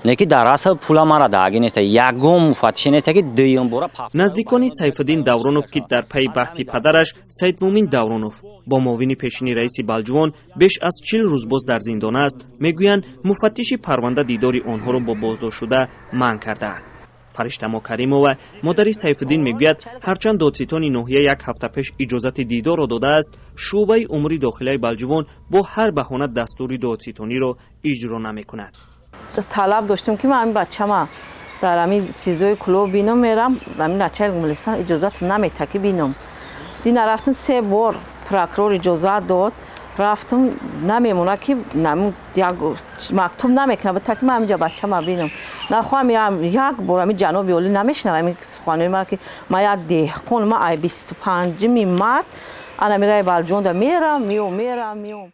неки дар асл пула мара дааги нест ягом муфаттиши нест ки дуюм бора наздикони Сайфиддин Давронов ки дар пайи баҳси падараш Саидмӯмин Давронов бо муовини пешини раиси Балҷувон беш аз 40 рӯз боз дар зиндон аст, мегӯянд муфаттиши парванда дидори онҳоро бо боздоштшуда манъ кардааст. Фариштамо Каримова модари Сайфиддин мегӯяд ҳарчанд додситони ноҳия як ҳафта пеш иҷозати дидорро додааст, шуъбаи умури дохилаи Балҷувон бо ҳар баҳона дастури додситониро иҷро намекунад. талаб доштем ки ман ҳамин бачама дар ҳамин сизои клуб бинам мерам, ҳамин начальник милисан иҷозатам намета ки бинам. Дина рафтам 3 бор прокурор иҷозат дод, рафтам намемона ки як мактуб намекунам бата ки ман ҳаминҷа бачама бинам. Нахоҳам як бор ҳамин ҷаноби олӣ намешунавам ҳамин суханои ман ки ман як деҳқон, ман ай 25 март ана мираи Балҷувонда мерам, меом.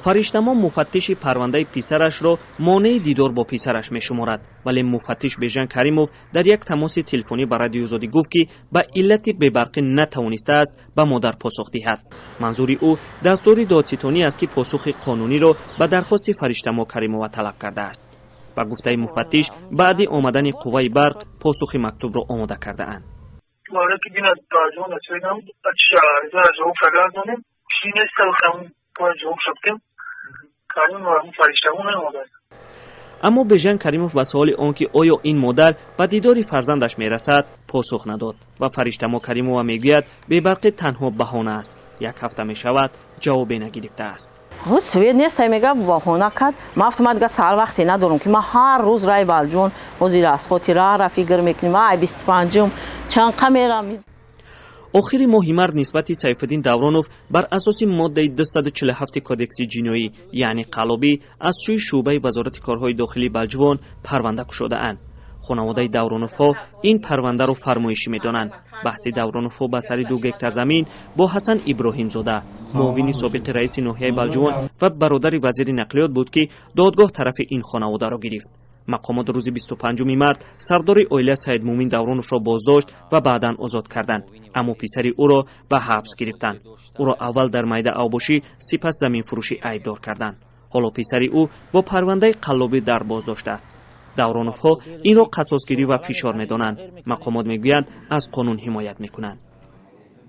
фариштамо муфаттиши парвандаи писарашро монеи дидор бо писараш мешуморад, вале муфаттиш Бежан Каримов дар як тамоси телефонӣ ба Радиои Озодӣ гуфт ки ба иллати бебарқӣ натавонистааст ба модар посух диҳад. манзури ӯ дастури додситонӣ аст ки посухи қонуниро ба дархости Фариштамо Каримова талаб кардааст. ба гуфтаи муфаттиш баъди омадани қувваи барқ посухи мактубро омода кардаанд. аммо Бежан Каримов ба суоли он ки оё ин модар ба дидори фарзандаш мерасад посух надод ва Фариштамо Каримова мегӯяд бебарқӣ танҳо баҳона аст. як ҳафта мешавад ҷавобе нагирифтааст. свет нест мега баҳона кард. ман автомат га сар вақте надорам ки ман ҳар рӯз раи Балҷувон ҳозир аст, хотира фикр мекунем. ман ай 25 чанқа мерам. охири моҳи март нисбати Сайфиддин Давронов бар асоси моддаи 247 кодекси ҷиноӣ яъне қаллобӣ аз сӯи шуъбаи вазорати корҳои дохилии Балҷувон парванда кушодаанд. хонаводаи Давроновҳо ин парвандаро фармоишӣ медонанд. баҳси Давроновҳо ба сари 2 гектар замин бо Ҳасан Иброҳимзода, муовини собиқи раиси ноҳияи Балҷувон ва бародари вазири нақлиёт буд ки додгоҳ тарафи ин хонаводаро гирифт. мақомот рӯзи 25 март сардори оила Саидмӯмин Давроновро боздошт ва баъдан озод карданд, аммо писари ӯро ба ҳабс гирифтанд. ӯро аввал дар майда авбошӣ, сипас заминфурӯшӣ айбдор карданд. ҳоло писари ӯ бо парвандаи қаллобӣ дар боздошт аст. Давроновҳо инро қасосгирӣ ва фишор медонанд. мақомот мегӯянд аз қонун ҳимоят мекунанд.